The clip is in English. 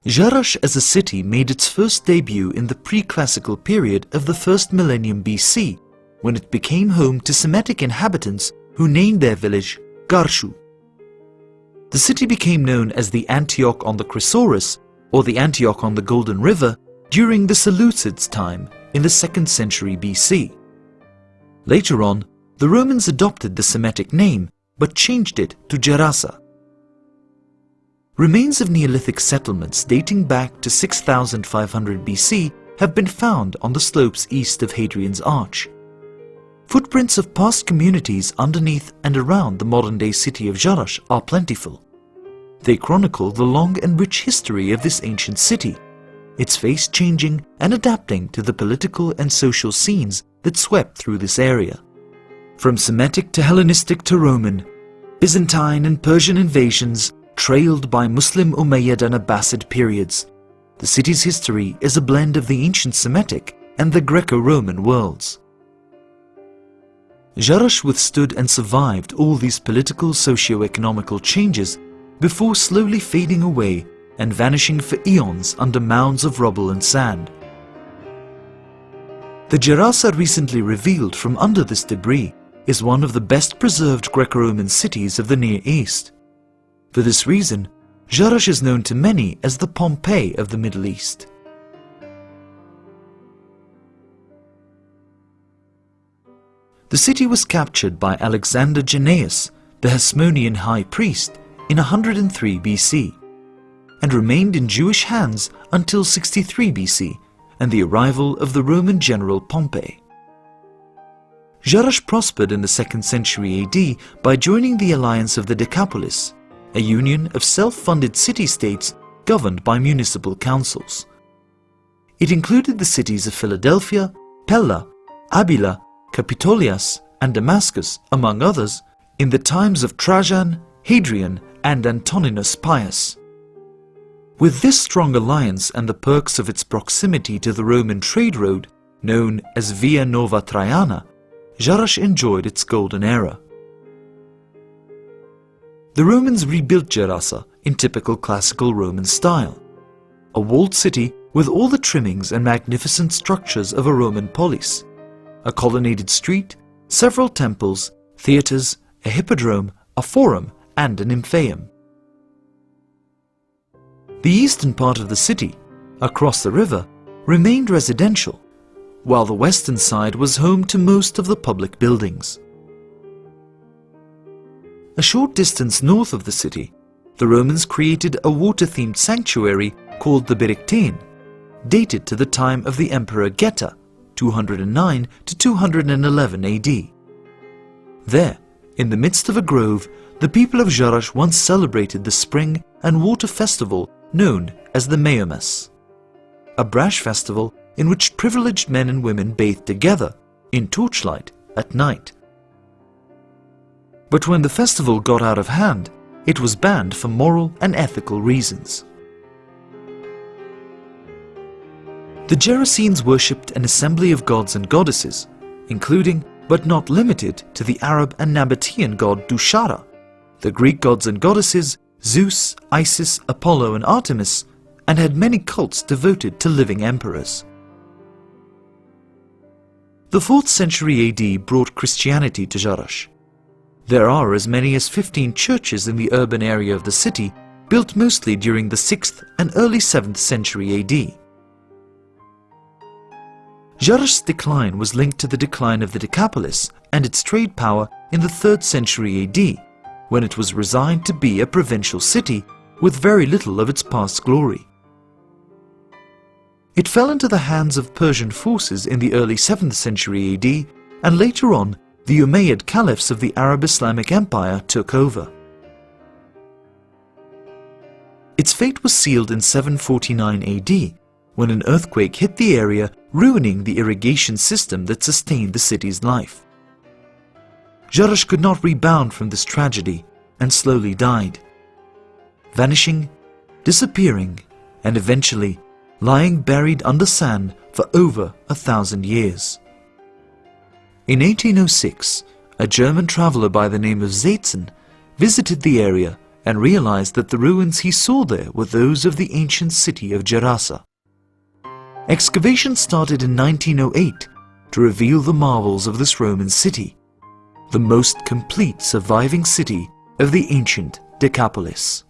Jerash as a city made its first debut in the pre-classical period of the first millennium BC, when it became home to Semitic inhabitants who named their village Garshu. The city became known as the Antioch on the Chrysaorus, or the Antioch on the Golden River, during the Seleucids' time in the 2nd century BC. Later on, the Romans adopted the Semitic name but changed it to Gerasa. Remains of Neolithic settlements dating back to 6500 BC have been found on the slopes east of Hadrian's Arch. Footprints of past communities underneath and around the modern-day city of Jerash are plentiful. They chronicle the long and rich history of this ancient city, its face changing and adapting to the political and social scenes that swept through this area. From Semitic to Hellenistic to Roman, Byzantine and Persian invasions, trailed by Muslim, Umayyad and Abbasid periods, the city's history is a blend of the ancient Semitic and the Greco-Roman worlds. Jerash withstood and survived all these political socio-economical changes before slowly fading away and vanishing for eons under mounds of rubble and sand. The Gerasa recently revealed from under this debris is one of the best preserved Greco-Roman cities of the Near East. For this reason, Jerash is known to many as the Pompeii of the Middle East. The city was captured by Alexander Jannaeus, the Hasmonean high priest, in 103 BC, and remained in Jewish hands until 63 BC and the arrival of the Roman general Pompey. Jerash prospered in the 2nd century AD by joining the alliance of the Decapolis, a union of self-funded city-states governed by municipal councils. It included the cities of Philadelphia, Pella, Abila, Capitolias, and Damascus, among others, in the times of Trajan, Hadrian, and Antoninus Pius. With this strong alliance and the perks of its proximity to the Roman trade road, known as Via Nova Traiana, Jerash enjoyed its golden era. The Romans rebuilt Gerasa in typical classical Roman style, a walled city with all the trimmings and magnificent structures of a Roman polis, a colonnaded street, several temples, theatres, a hippodrome, a forum, and an nymphaeum. The eastern part of the city, across the river, remained residential, while the western side was home to most of the public buildings. A short distance north of the city, the Romans created a water-themed sanctuary called the Beryctein, dated to the time of the Emperor Geta, 209 to 211 AD. There, in the midst of a grove, the people of Jerash once celebrated the spring and water festival known as the Meomas, a brash festival in which privileged men and women bathed together in torchlight at night. But when the festival got out of hand, it was banned for moral and ethical reasons. The Gerasenes worshipped an assembly of gods and goddesses, including but not limited to the Arab and Nabatean god Dushara, the Greek gods and goddesses Zeus, Isis, Apollo and Artemis, and had many cults devoted to living emperors. The 4th century AD brought Christianity to Jerash. There are as many as 15 churches in the urban area of the city, built mostly during the 6th and early 7th century AD. Jerash's decline was linked to the decline of the Decapolis and its trade power in the 3rd century AD, when it was resigned to be a provincial city with very little of its past glory. It fell into the hands of Persian forces in the early 7th century AD, and later on the Umayyad caliphs of the Arab Islamic Empire took over. Its fate was sealed in 749 AD, when an earthquake hit the area, ruining the irrigation system that sustained the city's life. Jerash could not rebound from this tragedy and slowly died, vanishing, disappearing, and eventually lying buried under sand for over 1,000 years. In 1806, a German traveller by the name of Zeetzen visited the area and realized that the ruins he saw there were those of the ancient city of Gerasa. Excavation started in 1908 to reveal the marvels of this Roman city, the most complete surviving city of the ancient Decapolis.